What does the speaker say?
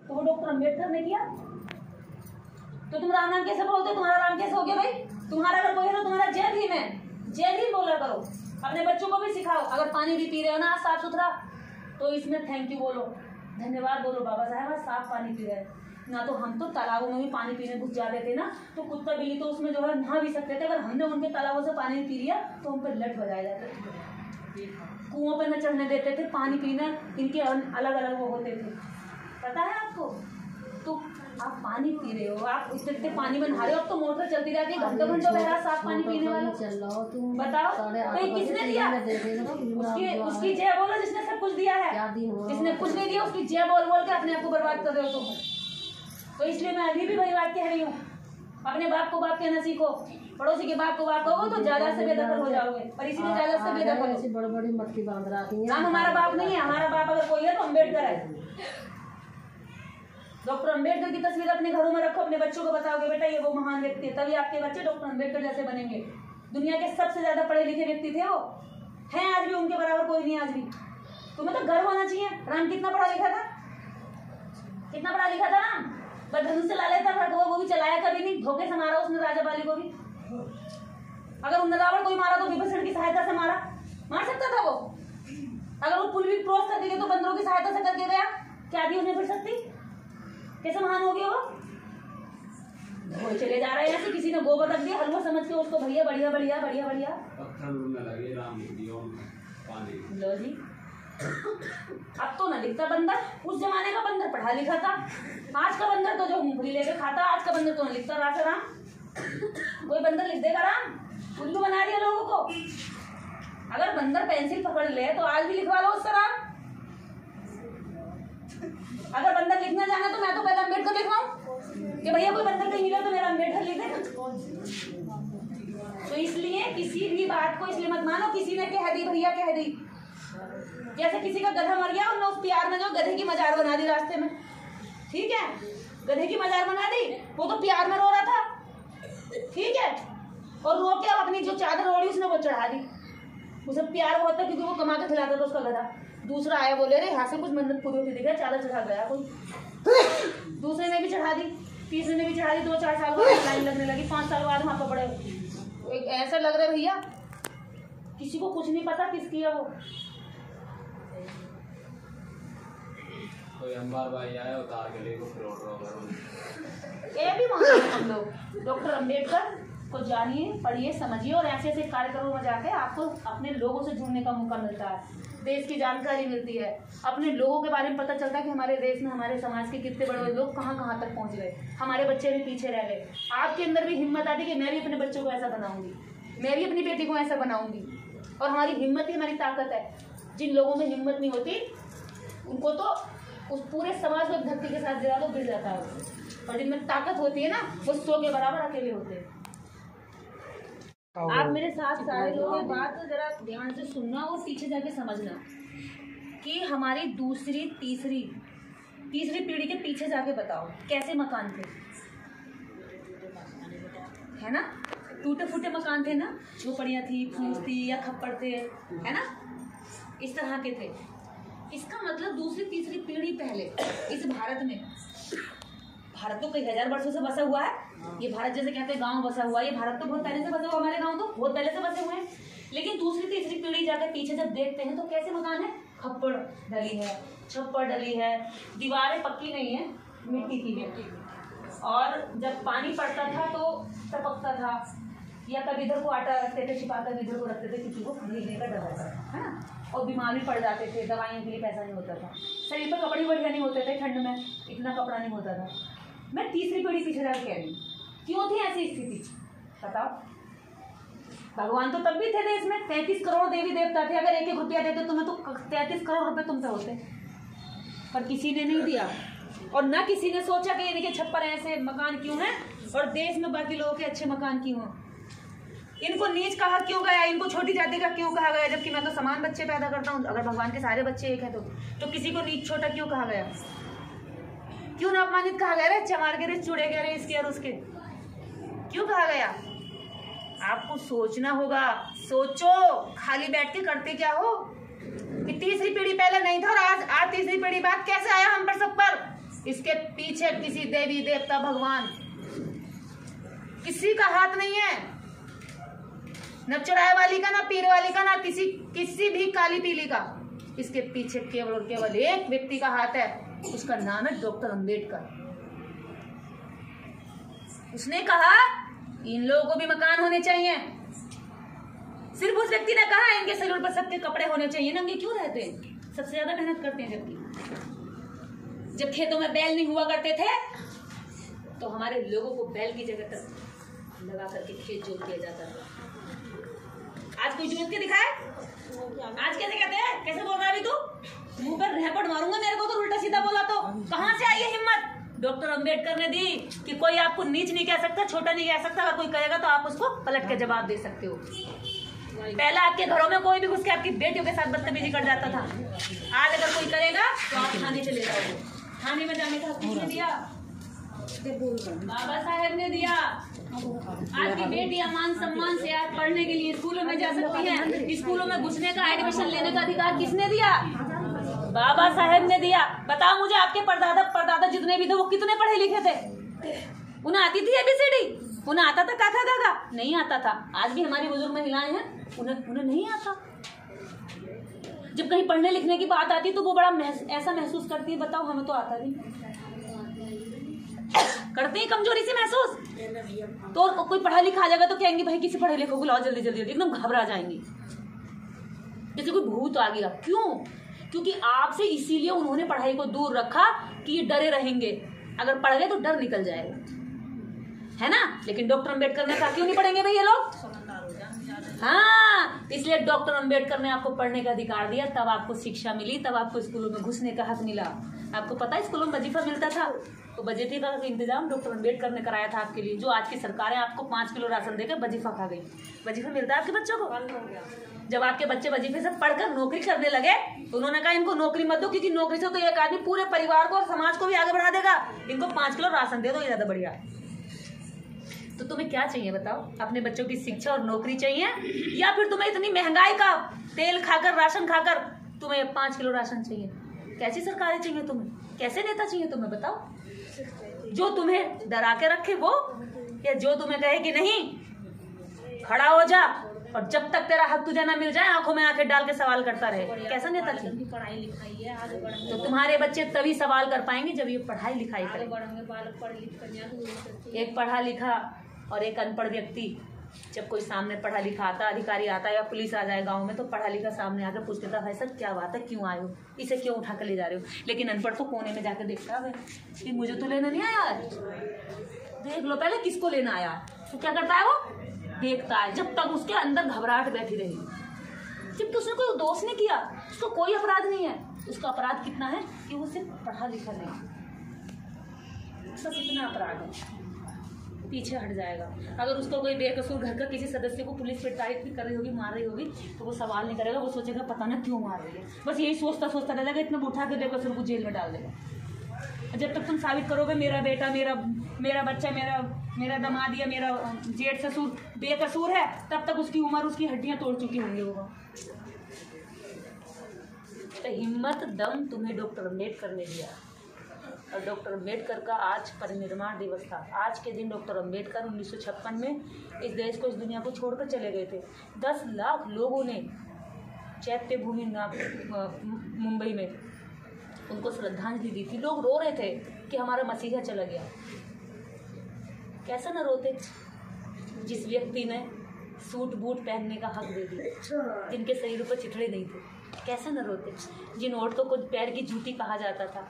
तो वो डॉक्टर अम्बेडकर ने किया। तो तुम राम नाम कैसे बोलते हो? तुम्हारा राम कैसे हो गया भाई? तुम्हारा अगर कोई है तो तुम्हारा जय भीम है, जय भीम बोला करो। अपने बच्चों को भी सिखाओ। अगर पानी भी पी रहे हो ना साफ सुथरा, तो इसमें थैंक यू बोलो, धन्यवाद बोलो, बाबा साहब आज साफ पानी पी रहे हैं। ना तो हम तो तालाबों में भी पानी पीने घुस जाते थे ना, तो कुत्ता बिल्ली तो उसमें जो है नहा भी सकते थे। अगर हमने उनके तालाबों से पानी पी लिया तो हम पर लट बजाए जाते थे, कुओं पर न चढ़ने देते थे। पानी पीना इनके अलग अलग वो होते थे, पता है आपको? तो आप पानी पी रहे हो, आप इतने पानी में नहा रहे हो। अब तो मोटर चलती रहती है घंटों घंटों बहरा साफ पानी पीने वाला। बताओ तो किसने दिया? उसकी जय बोलो जिसने सब कुछ दिया है। जिसने कुछ नहीं दिया उसकी जय बोल बोल के अपने आप को बर्बाद कर रहे हो तुम। तो इसलिए मैं अभी भी वही बात कह रही हूँ, अपने बाप को बाप कहना सीखो। पड़ोसी के बाप को बाप कहोगे तो ज्यादा से बेदखल हो जाओगे, पर इसीलिए ज्यादा से बेदखल हो। बड़ी बड़ी मटकी बांध रखी है। हम हमारा बाप नहीं है, हमारा बाप अगर कोई है तो अम्बेडकर है। डॉक्टर अम्बेडकर की तस्वीर अपने घरों में रखो, अपने बच्चों को बताओगे बेटा ये वो महान व्यक्ति है, तभी आपके बच्चे डॉक्टर अम्बेडकर जैसे बनेंगे। दुनिया के सबसे ज्यादा पढ़े लिखे व्यक्ति थे वो, हैं आज भी, उनके बराबर कोई नहीं आज भी। तुम्हें तो गर्व होना चाहिए। राम कितना पढ़ा लिखा था? कितना पढ़ा लिखा था राम? बस धनुष चला लेता था, वो भी चलाया कभी नहीं, धोखे से मारा उसने राजा बाली को भी। अगर उन रावण कोई मारा तो विभीषण की सहायता से मारा, मार सकता था वो। अगर वो पुल भी क्रॉस कर दिए तो बंदरों की सहायता से करके गया, क्या थी उसने फिर सकती? कैसे महान हो गया वो? चले जा रहे हैं ऐसे, किसी ने गोबर रख दिया हलवा समझ के उसको, भैया बढ़िया बढ़िया बढ़िया बढ़िया लो जी। अब तो ना दिखता बंदर, उस जमाने का बंदर पढ़ा लिखा था। आज का बंदर तो जो मूंगफली लेकर खाता, आज का बंदर तो ना लिखता राशा राम। कोई बंदर लिख देगा राम? उल्लू बना दिया लोगों को। अगर बंदर पेंसिल पकड़ ले तो आज भी लिखवा लो उससे राम। अगर बंदर लिखना जाना तो मैं तो पहले अम्बेडकर लिखवाऊं कि भैया कोई बंदर कहीं मिला तो मेरा अम्बेडकर लिख दे। तो इसलिए किसी भी बात को इसलिए मत मानो किसी ने कह दी भैया कह दी। जैसे किसी का गधा मर गया, उन्होंने उस प्यार में जो गधे की मजार बना दी रास्ते में, ठीक है, गधे की मजार बना दी, वो तो प्यार में रो रहा था, ठीक है, और रो के अब अपनी जो चादर ओढ़ी उसने वो चढ़ा दी। उसे प्यार बहुत था क्योंकि वो कमा के खिलाता था उसका गधा। दूसरा आया बोले रे यहाँ से कुछ मन्नत पूरी होती दिखा, चादर चढ़ा गया कोई। दूसरे ने भी चढ़ा दी, तीसरे ने भी चढ़ा दी। 2-4 साल बाद लाइन लगने लगी, 5 साल बाद वहाँ पर बड़े ऐसा लग रहा है भैया किसी को कुछ नहीं पता किसकी है वो। कोई अंबार भाई आया उतार के लेको फिर ये भी मानते हैं हम लोग। डॉक्टर अम्बेडकर को जानिए, पढ़िए, समझिए, और ऐसे ऐसे कार्यक्रमों में जाके आपको अपने लोगों से जुड़ने का मौका मिलता है, देश की जानकारी मिलती है, अपने लोगों के बारे में पता चलता है कि हमारे देश में हमारे समाज के कितने बड़े बड़े लोग कहाँ कहाँ तक पहुँच गए, हमारे बच्चे भी पीछे रह गए। आपके अंदर भी हिम्मत आती कि मैं भी अपने बच्चों को ऐसा बनाऊंगी, मैं भी अपनी बेटी को ऐसा बनाऊंगी। और हमारी हिम्मत ही हमारी ताकत है। जिन लोगों में हिम्मत नहीं होती उनको तो उस पूरे समाज को धरती के साथ गिरा दो गिर जाता है, और जिनमें ताकत होती है ना वो 100 के बराबर अकेले होते हैं। आप मेरे साथ सारे लोगों की बात जरा ध्यान से सुनना और पीछे जाके समझना कि हमारी दूसरी तीसरी पीढ़ी के पीछे जाके बताओ कैसे मकान थे, है ना? टूटे फूटे मकान थे ना, झोपड़ियाँ थी, फूस थी या खप्पड़ थे, है ना, इस तरह के थे। इसका मतलब दूसरी तीसरी पीढ़ी पहले इस भारत में, भारत तो कई हजार वर्षों से बसा हुआ है। ये भारत जैसे कहते हैं गांव बसा हुआ है, ये भारत तो बहुत पहले से बसा हुआ, हमारे गांव तो बहुत पहले से बसे हुए हैं। लेकिन दूसरी तीसरी पीढ़ी जाकर पीछे जब देखते हैं तो कैसे मकान है? खप्पड़ डली है, छप्पड़ डली है, दीवारें पक्की नहीं है, मिट्टी की है, और जब पानी पड़ता था तो टपकता था, या कभी इधर को आटा रखते थे छिपा कर इधर को रखते थे क्योंकि वो खरीदने का डर रहता था, है ना, और बीमार भी पड़ जाते थे, दवाइयों के लिए पैसा नहीं होता था, शरीर पर कपड़े बढ़िया नहीं होते थे, ठंड में इतना कपड़ा नहीं होता था। मैं तीसरी पीढ़ी पीछे रह कह रही हूँ, क्यों थी ऐसी स्थिति बताओ? भगवान तो तब भी थे देश में, 33 करोड़ देवी देवता थे। अगर 1-1 रुपया देते तुम्हें तो 33 करोड़ रुपए तुमसे होते, पर किसी ने नहीं दिया, और ना किसी ने सोचा कि इनके छप्पर ऐसे मकान क्यों हैं और देश में बाकी लोगों के अच्छे मकान क्यों हैं। इनको नीच कहा क्यों गया, इनको छोटी जाति का क्यों कहा गया, जबकि मैं तो समान बच्चे पैदा करता हूँ। अगर भगवान के सारे बच्चे एक है तो किसी को नीच छोटा क्यों कहा गया? क्यों ना अपमानित कहा गया? चमार गे रे, चूड़े गे रे, इसके और उसके, क्यों कहा गया? आपको सोचना होगा, सोचो, खाली बैठ के करते क्या हो? कि तीसरी पीढ़ी पहले नहीं था और आज तीसरी पीढ़ी बात कैसे आया हम पर सब पर? इसके पीछे किसी देवी देवता भगवान किसी का हाथ नहीं है, न चौराहे वाली का, ना पीर वाली का, ना किसी भी काली पीली का। इसके पीछे केवल और केवल एक व्यक्ति का हाथ है, उसका नाम है डॉक्टर अंबेडकर। उसने कहा इन लोगों को भी मकान होने चाहिए। सिर्फ उस व्यक्ति ने कहा इनके शरीर पर सबके कपड़े होने चाहिए। नंगे क्यों रहते हैं? सबसे ज्यादा मेहनत करते हैं। जब खेतों में बैल नहीं हुआ करते थे तो हमारे लोगों को बैल की जगह तक लगा करके खेत जोत किया जाता था। आज कोई जोत के दिखाए? आज कैसे कहते हैं? कैसे बोल रहा है अभी तू? मुंह पर रहपट मारूंगा मेरे को तो उल्टा सीधा बोला तो। कहां से आई है हिम्मत? डॉक्टर अंबेडकर ने दी कि कोई आपको नीच नहीं कह सकता, छोटा नहीं कह सकता। अगर कोई कहेगा तो आप उसको पलट के जवाब दे सकते हो। पहले आपके घरों में कोई भी घुस के आपकी बेटियों के साथ बदतमीजी कर जाता था। आज अगर कोई करेगा तो आप थाने चले जाओगे। थाने में जाने का किसने दिया? बाबा साहेब ने दिया। आज की बेटियां मान सम्मान से आज पढ़ने के लिए स्कूलों में जा सकती हैं। स्कूलों में घुसने का, एडमिशन लेने का अधिकार किसने दिया? बाबा साहेब ने दिया। बताओ मुझे, आपके परदादा जितने भी थे वो कितने पढ़े लिखे थे? उन्हें आती थी ABCD? उन्हें आता था काका दादा? नहीं आता था। आज भी हमारी बुजुर्ग महिलाएं हैं, उन्हें नहीं आता। जब कहीं पढ़ने लिखने की बात आती तो वो बड़ा ऐसा महसूस करती है, बताओ हमें तो आता नहीं। करते हैं कमजोरी से महसूस। तो कोई पढ़ा लिखा आ जाएगा तो कहेंगे भाई किसी पढ़े लिखो को लाओ जल्दी जल्दी, एकदम घबरा जाएंगे जैसे कोई भूत आ गया। क्यों? क्योंकि आपसे इसीलिए उन्होंने पढ़ाई को दूर रखा कि ये डरे रहेंगे। अगर पढ़ गए तो डर निकल जाएगा, है ना। लेकिन डॉक्टर अंबेडकर ने कहा क्यों नहीं पढ़ेंगे भाई ये लोग? हाँ, इसलिए डॉक्टर अंबेडकर ने आपको पढ़ने का अधिकार दिया, तब आपको शिक्षा मिली, तब आपको स्कूलों में घुसने का हक मिला। आपको पता है स्कूलों में वजीफा मिलता था? तो वजीफे का इंतजाम डॉक्टर अंबेडकर ने कराया था आपके लिए। जो आज की सरकारें आपको 5 किलो राशन देकर वजीफा खा गई। वजीफा मिलता है आपके बच्चों को? जब आपके बच्चे वजीफे से पढ़कर नौकरी करने लगे तो उन्होंने कहा इनको नौकरी मत दो, क्योंकि नौकरी से तो एक आदमी पूरे परिवार को और समाज को भी आगे बढ़ा देगा। इनको 5 किलो राशन दे दो, ये ज्यादा बढ़िया है। तो तुम्हें क्या चाहिए बताओ? अपने बच्चों की शिक्षा और नौकरी चाहिए, या फिर तुम्हें इतनी महंगाई का तेल खाकर, राशन खाकर तुम्हें 5 किलो राशन चाहिए? कैसी सरकारें चाहिए तुम्हें? कैसे नेता चाहिए तुम्हें? बताओ। जो तुम्हें डरा के रखे वो, या जो तुम्हें कहे कि नहीं खड़ा हो जा और जब तक तेरा हक तुझे ना मिल जाए आंखों में आंखें डाल के सवाल करता रहे? कैसा नेता चाहिए? पढ़ाई लिखाई है आगे बढ़ेंगे तो तुम्हारे बच्चे तभी सवाल कर पाएंगे जब ये पढ़ाई लिखाई आगे करें। बढ़ेंगे, बालक पढ़ लिख कर एक पढ़ा लिखा और एक अनपढ़ व्यक्ति, जब कोई सामने पढ़ा लिखा आता, अधिकारी आता या पुलिस आ जाए गांव में, तो पढ़ा लिखा सामने आकर पूछते था भाई साहब क्या बात है, क्यों आए हो, इसे क्यों उठा कर ले जा रहे हो? लेकिन अनपढ़ तो कोने में जाकर देखता है कि मुझे तो लेना नहीं आया, देख लो पहले किसको लेना आया। तो क्या करता है वो? देखता है, जब तक उसके अंदर घबराहट बैठी रही। जबकि उसने कोई दोष नहीं किया, उसको कोई अपराध नहीं है। उसका अपराध कितना है कि वो सिर्फ पढ़ा लिखा नहीं, उसका कितना अपराध है, पीछे हट जाएगा। अगर उसको कोई बेकसूर घर का किसी सदस्य को पुलिस पिटाई भी कर रही होगी, मार रही होगी, तो वो सवाल नहीं करेगा, वो सोचेगा पता ना क्यों मार रही है। बस यही सोचता सोचता रह जाएगा, इतना उठा के बेकसूर को जेल में डाल देगा। जब तक तुम साबित करोगे मेरा बेटा, मेरा बच्चा, मेरा दामाद या मेरा जेठ ससुर बेकसूर है, तब तक उसकी उम्र, उसकी हड्डियां तोड़ चुकी होंगी वो। तो हिम्मत, दम तुम्हें डॉक्टर अंबेडकर ने दिया। और डॉक्टर अंबेडकर का आज परिनिर्वाण दिवस था। आज के दिन डॉक्टर अंबेडकर 1956 में इस देश को, इस दुनिया को छोड़कर चले गए थे। 10 लाख लोगों ने चैत्य भूमि मुंबई में उनको श्रद्धांजलि दी थी। लोग रो रहे थे कि हमारा मसीहा चला गया। कैसा न रोते जिस व्यक्ति ने सूट बूट पहनने का हक दे दिया, जिनके शरीर पर चिथड़े नहीं थे। कैसे न रोते जिन औरतों को पैर की जूती कहा जाता था।